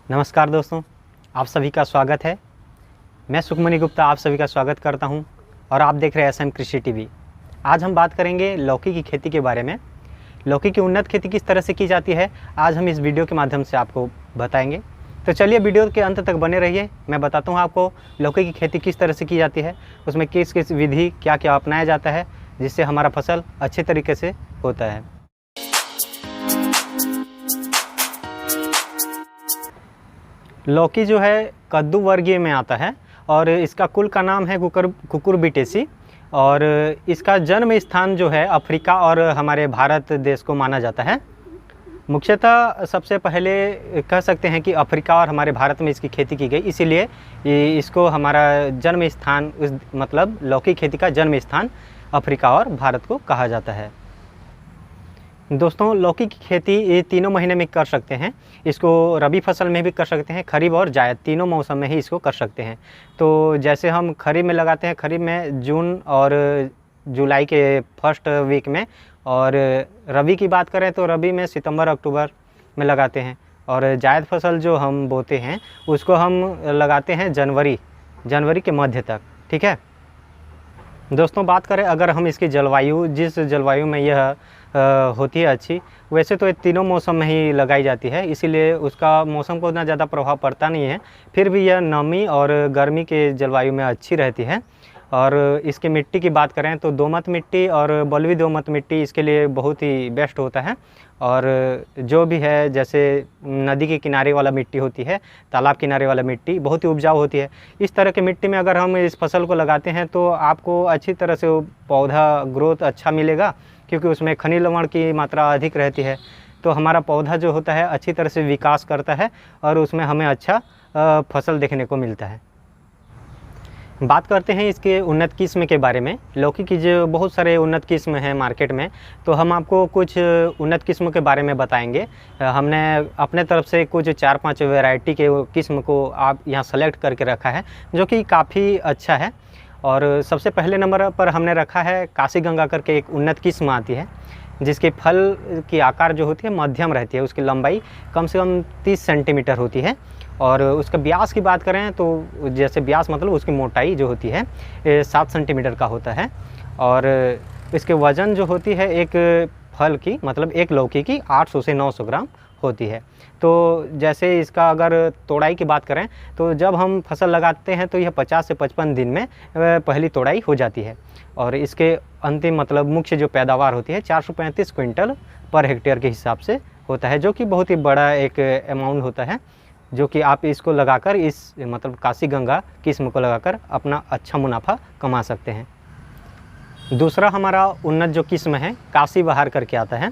नमस्कार दोस्तों, आप सभी का स्वागत है। मैं सुखमणि गुप्ता आप सभी का स्वागत करता हूं और आप देख रहे हैं एसएम कृषि टीवी। आज हम बात करेंगे लौकी की खेती के बारे में। लौकी की उन्नत खेती किस तरह से की जाती है, आज हम इस वीडियो के माध्यम से आपको बताएंगे। तो चलिए वीडियो के अंत तक बने रहिए। मैं बताता हूँ आपको लौकी की खेती किस तरह से की जाती है, उसमें किस किस विधि क्या क्या अपनाया जाता है जिससे हमारा फसल अच्छे तरीके से होता है। लौकी जो है कद्दू वर्गीय में आता है और इसका कुल का नाम है कुकुरबिटेसी और इसका जन्म स्थान जो है अफ्रीका और हमारे भारत देश को माना जाता है। मुख्यतः सबसे पहले कह सकते हैं कि अफ्रीका और हमारे भारत में इसकी खेती की गई, इसीलिए इसको हमारा जन्म स्थान मतलब लौकी खेती का जन्म स्थान अफ्रीका और भारत को कहा जाता है। दोस्तों, लौकी की खेती ये तीनों महीने में कर सकते हैं। इसको रबी फसल में भी कर सकते हैं, खरीफ और जायद तीनों मौसम में ही इसको कर सकते हैं। तो जैसे हम खरीफ में लगाते हैं, खरीफ में जून और जुलाई के फर्स्ट वीक में, और रबी की बात करें तो रबी में सितंबर अक्टूबर में लगाते हैं, और जायद फसल जो हम बोते हैं उसको हम लगाते हैं जनवरी के मध्य तक। ठीक है दोस्तों, बात करें अगर हम इसकी जलवायु, जिस जलवायु में यह होती है अच्छी, वैसे तो ये तीनों मौसम में ही लगाई जाती है, इसीलिए उसका मौसम को उतना ज़्यादा प्रभाव पड़ता नहीं है। फिर भी यह नमी और गर्मी के जलवायु में अच्छी रहती है। और इसकी मिट्टी की बात करें तो दोमट मिट्टी और बलुई दोमट मिट्टी इसके लिए बहुत ही बेस्ट होता है। और जो भी है, जैसे नदी के किनारे वाला मिट्टी होती है, तालाब किनारे वाला मिट्टी बहुत ही उपजाऊ होती है। इस तरह की मिट्टी में अगर हम इस फसल को लगाते हैं तो आपको अच्छी तरह से पौधा ग्रोथ अच्छा मिलेगा, क्योंकि उसमें खनिज लवण की मात्रा अधिक रहती है। तो हमारा पौधा जो होता है अच्छी तरह से विकास करता है और उसमें हमें अच्छा फसल देखने को मिलता है। बात करते हैं इसके उन्नत किस्म के बारे में। लौकी की जो बहुत सारे उन्नत किस्म हैं मार्केट में, तो हम आपको कुछ उन्नत किस्म के बारे में बताएंगे। हमने अपने तरफ से कुछ 4-5 वैरायटी के किस्म को आप यहाँ सेलेक्ट करके रखा है, जो कि काफ़ी अच्छा है। और सबसे पहले नंबर पर हमने रखा है काशी गंगा करके एक उन्नत किस्म आती है, जिसके फल की आकार जो होती है मध्यम रहती है। उसकी लंबाई कम से कम 30 सेंटीमीटर होती है। और उसका व्यास की बात करें तो जैसे व्यास मतलब उसकी मोटाई जो होती है 7 सेंटीमीटर का होता है। और इसके वज़न जो होती है एक फल की, मतलब एक लौकी की 800 से 900 ग्राम होती है। तो जैसे इसका अगर तोड़ाई की बात करें तो जब हम फसल लगाते हैं तो यह 50 से 55 दिन में पहली तोड़ाई हो जाती है। और इसके अंतिम मतलब मुख्य जो पैदावार होती है 435 क्विंटल पर हेक्टेयर के हिसाब से होता है, जो कि बहुत ही बड़ा एक अमाउंट होता है, जो कि आप इसको लगाकर इस मतलब काशी गंगा किस्म को लगाकर अपना अच्छा मुनाफा कमा सकते हैं। दूसरा हमारा उन्नत जो किस्म है काशी बहार करके आता है।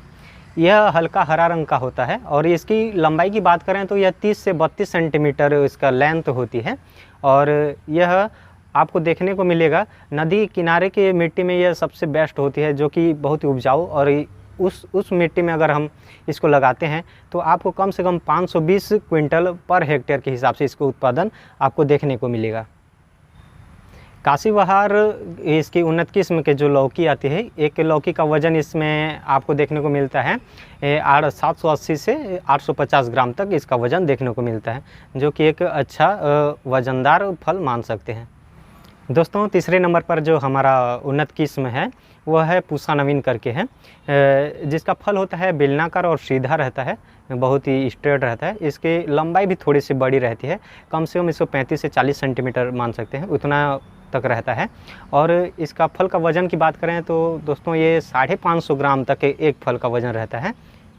यह हल्का हरा रंग का होता है और इसकी लंबाई की बात करें तो यह 30 से 32 सेंटीमीटर इसका लेंथ होती है। और यह आपको देखने को मिलेगा नदी किनारे के मिट्टी में यह सबसे बेस्ट होती है, जो कि बहुत ही उपजाऊ। और उस मिट्टी में अगर हम इसको लगाते हैं तो आपको कम से कम 520 क्विंटल पर हेक्टेयर के हिसाब से इसको उत्पादन आपको देखने को मिलेगा। काशी बहार इसकी उन्नत किस्म के जो लौकी आती है, एक लौकी का वज़न इसमें आपको देखने को मिलता है 780 से 850 ग्राम तक इसका वज़न देखने को मिलता है, जो कि एक अच्छा वज़नदार फल मान सकते हैं। दोस्तों, तीसरे नंबर पर जो हमारा उन्नत किस्म है वह है पूसा नवीन करके है, जिसका फल होता है बेलनाकार और सीधा रहता है, बहुत ही स्ट्रेट रहता है। इसकी लंबाई भी थोड़ी सी बड़ी रहती है, कम से कम इसको 35 से 40 सेंटीमीटर मान सकते हैं, उतना तक रहता है। और इसका फल का वज़न की बात करें तो दोस्तों ये 550 ग्राम तक एक फल का वज़न रहता है।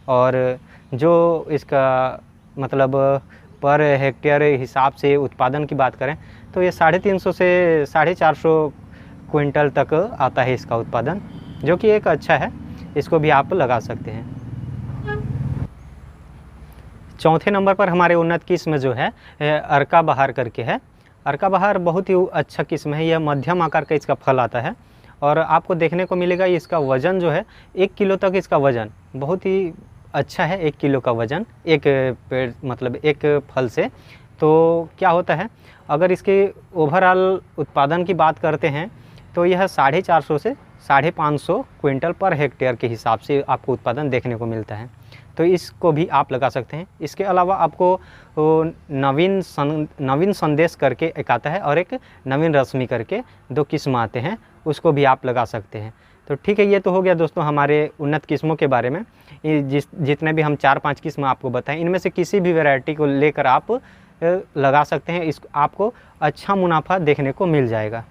और जो इसका मतलब पर हेक्टेयर हिसाब से उत्पादन की बात करें तो ये 350 से 450 क्विंटल तक आता है इसका उत्पादन, जो कि एक अच्छा है। इसको भी आप लगा सकते हैं। चौथे नंबर पर हमारे उन्नत किस्म जो है अर्का बहार करके है। अर्का बहार बहुत ही अच्छा किस्म है। यह मध्यम आकार का इसका फल आता है और आपको देखने को मिलेगा इसका वज़न जो है 1 किलो तक इसका वज़न बहुत ही अच्छा है। 1 किलो का वज़न एक पेड़ मतलब एक फल से। तो क्या होता है, अगर इसके ओवरऑल उत्पादन की बात करते हैं तो यह 450 से 550 क्विंटल पर हेक्टेयर के हिसाब से आपको उत्पादन देखने को मिलता है। तो इसको भी आप लगा सकते हैं। इसके अलावा आपको नवीन संदेश करके एक आता है और एक नवीन रश्मि करके 2 किस्म आते हैं, उसको भी आप लगा सकते हैं। तो ठीक है, ये तो हो गया दोस्तों हमारे उन्नत किस्मों के बारे में। जितने भी हम 4-5 किस्म आपको बताएं, इनमें से किसी भी वैरायटी को लेकर आप लगा सकते हैं। इस आपको अच्छा मुनाफा देखने को मिल जाएगा।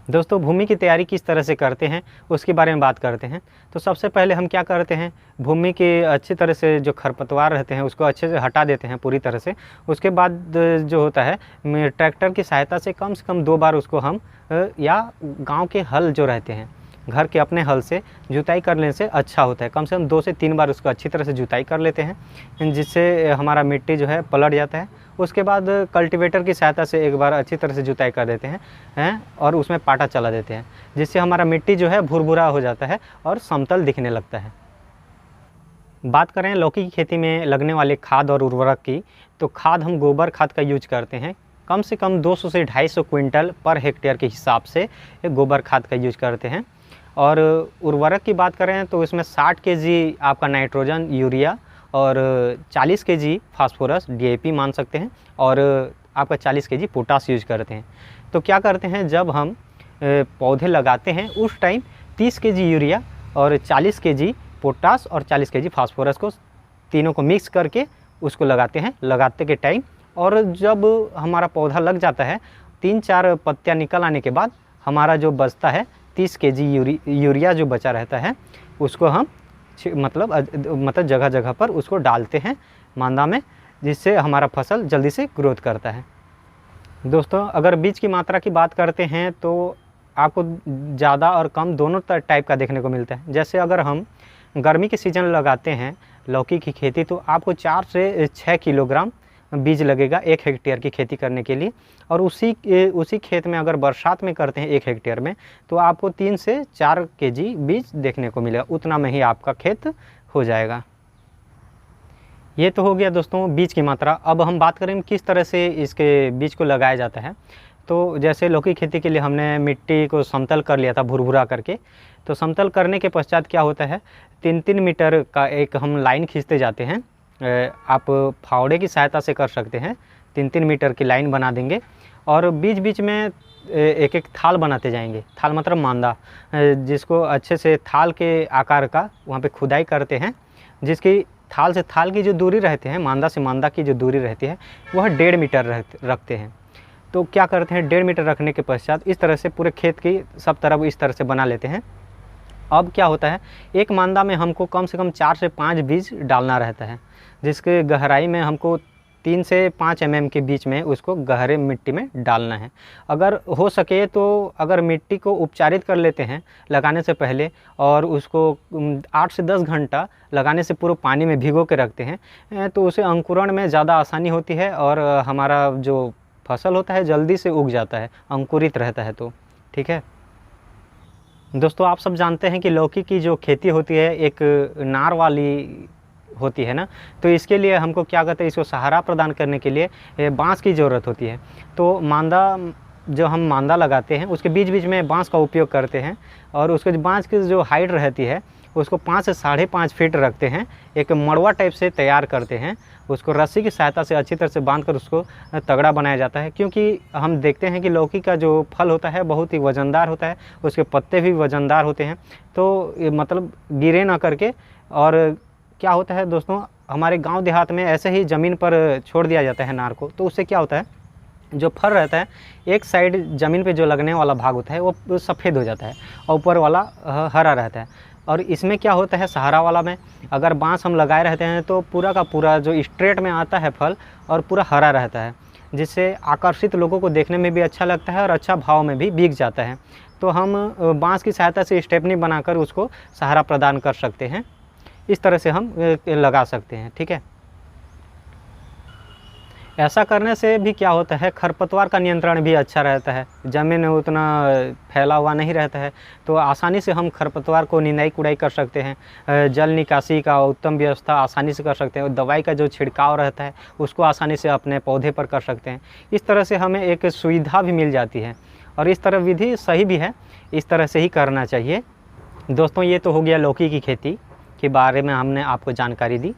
दोस्तों, भूमि की तैयारी किस तरह से करते हैं उसके बारे में बात करते हैं। तो सबसे पहले हम क्या करते हैं, भूमि के अच्छी तरह से जो खरपतवार रहते हैं उसको अच्छे से हटा देते हैं पूरी तरह से। उसके बाद जो होता है ट्रैक्टर की सहायता से कम 2 बार उसको हम या गांव के हल जो रहते हैं, घर के अपने हल से जुताई कर लेने से अच्छा होता है। कम से कम 2 से 3 बार उसको अच्छी तरह से जुताई कर लेते हैं, जिससे हमारा मिट्टी जो है पलट जाता है। उसके बाद कल्टीवेटर की सहायता से एक बार अच्छी तरह से जुताई कर देते हैं और उसमें पाटा चला देते हैं, जिससे हमारा मिट्टी जो है भुरभुरा हो जाता है और समतल दिखने लगता है। बात करें लौकी की खेती में लगने वाले खाद और उर्वरक की, तो खाद हम गोबर खाद का यूज करते हैं। कम से कम 200 से 250 क्विंटल पर हेक्टेयर के हिसाब से गोबर खाद का यूज करते हैं। और उर्वरक की बात करें तो इसमें 60 केजी आपका नाइट्रोजन यूरिया और 40 केजी फास्फोरस DAP मान सकते हैं, और आपका 40 केजी पोटास यूज करते हैं। तो क्या करते हैं, जब हम पौधे लगाते हैं उस टाइम 30 केजी यूरिया और 40 केजी पोटास और 40 केजी फास्फोरस को तीनों को मिक्स करके उसको लगाते हैं लगाते के टाइम। और जब हमारा पौधा लग जाता है 3-4 पत्तियाँ निकल आने के बाद हमारा जो बचता है 30 केजी यूरिया जो बचा रहता है उसको हम मतलब जगह जगह पर उसको डालते हैं मांदा में, जिससे हमारा फसल जल्दी से ग्रोथ करता है। दोस्तों, अगर बीज की मात्रा की बात करते हैं तो आपको ज़्यादा और कम दोनों टाइप का देखने को मिलता है। जैसे अगर हम गर्मी के सीज़न लगाते हैं लौकी की खेती, तो आपको 4 से 6 किलोग्राम बीज लगेगा 1 हेक्टेयर की खेती करने के लिए। और उसी खेत में अगर बरसात में करते हैं 1 हेक्टेयर में, तो आपको 3 से 4 केजी बीज देखने को मिलेगा। उतना में ही आपका खेत हो जाएगा। ये तो हो गया दोस्तों बीज की मात्रा। अब हम बात करें किस तरह से इसके बीज को लगाया जाता है। तो जैसे लौकी खेती के लिए हमने मिट्टी को समतल कर लिया था भुरभुरा करके। तो समतल करने के पश्चात क्या होता है, 3-3 मीटर का एक हम लाइन खींचते जाते हैं। आप फावड़े की सहायता से कर सकते हैं, 3-3 मीटर की लाइन बना देंगे और बीच बीच में एक थाल बनाते जाएंगे। थाल मतलब मांदा, जिसको अच्छे से थाल के आकार का वहाँ पे खुदाई करते हैं, जिसकी थाल से थाल की जो दूरी रहती है, मांदा से मांदा की जो दूरी रहती है वह 1.5 मीटर रखते हैं। तो क्या करते हैं, 1.5 मीटर रखने के पश्चात इस तरह से पूरे खेत की सब तरफ इस तरह से बना लेते हैं। अब क्या होता है, एक मांदा में हमको कम से कम 4 से 5 बीज डालना रहता है, जिसके गहराई में हमको 3 से 5 mm के बीच में उसको गहरे मिट्टी में डालना है। अगर हो सके तो अगर मिट्टी को उपचारित कर लेते हैं लगाने से पहले और उसको 8 से 10 घंटा लगाने से पूरे पानी में भिगो के रखते हैं, तो उसे अंकुरण में ज़्यादा आसानी होती है और हमारा जो फसल होता है जल्दी से उग जाता है, अंकुरित रहता है। तो ठीक है दोस्तों, आप सब जानते हैं कि लौकी की जो खेती होती है एक नार वाली होती है ना। तो इसके लिए हमको क्या कहते हैं, इसको सहारा प्रदान करने के लिए बांस की ज़रूरत होती है। तो मांदा जो हम मांदा लगाते हैं उसके बीच बीच में बांस का उपयोग करते हैं और उसके बांस की जो हाइट रहती है उसको 5 से 5.5 फीट रखते हैं। एक मड़वा टाइप से तैयार करते हैं, उसको रस्सी की सहायता से अच्छी तरह से बांधकर उसको तगड़ा बनाया जाता है। क्योंकि हम देखते हैं कि लौकी का जो फल होता है बहुत ही वज़नदार होता है, उसके पत्ते भी वज़नदार होते हैं। तो मतलब गिरे ना करके, और क्या होता है दोस्तों, हमारे गांव देहात में ऐसे ही ज़मीन पर छोड़ दिया जाता है नार को, तो उससे क्या होता है, जो फल रहता है एक साइड ज़मीन पे जो लगने वाला भाग होता है वो सफ़ेद हो जाता है और ऊपर वाला हरा रहता है। और इसमें क्या होता है, सहारा वाला में अगर बांस हम लगाए रहते हैं तो पूरा का पूरा जो स्ट्रेट में आता है फल और पूरा हरा रहता है, जिससे आकर्षित लोगों को देखने में भी अच्छा लगता है और अच्छा भाव में भी बिक जाता है। तो हम बांस की सहायता से स्टेपनी बनाकर उसको सहारा प्रदान कर सकते हैं। इस तरह से हम लगा सकते हैं। ठीक है, ऐसा करने से भी क्या होता है, खरपतवार का नियंत्रण भी अच्छा रहता है, ज़मीन उतना फैला हुआ नहीं रहता है, तो आसानी से हम खरपतवार को निंदाई कुड़ाई कर सकते हैं। जल निकासी का उत्तम व्यवस्था आसानी से कर सकते हैं, और दवाई का जो छिड़काव रहता है उसको आसानी से अपने पौधे पर कर सकते हैं। इस तरह से हमें एक सुविधा भी मिल जाती है और इस तरह विधि सही भी है, इस तरह से ही करना चाहिए। दोस्तों, ये तो हो गया लौकी की खेती के बारे में हमने आपको जानकारी दी।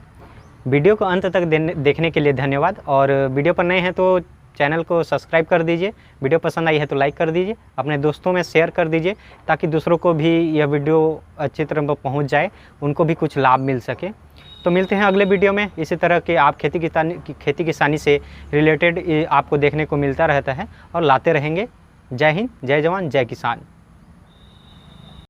वीडियो को अंत तक देखने के लिए धन्यवाद। और वीडियो पर नए हैं तो चैनल को सब्सक्राइब कर दीजिए, वीडियो पसंद आई है तो लाइक कर दीजिए, अपने दोस्तों में शेयर कर दीजिए ताकि दूसरों को भी यह वीडियो अच्छी तरह पहुंच जाए, उनको भी कुछ लाभ मिल सके। तो मिलते हैं अगले वीडियो में। इसी तरह के आप खेती किसानी से रिलेटेड आपको देखने को मिलता रहता है और लाते रहेंगे। जय हिंद, जय जवान, जय किसान।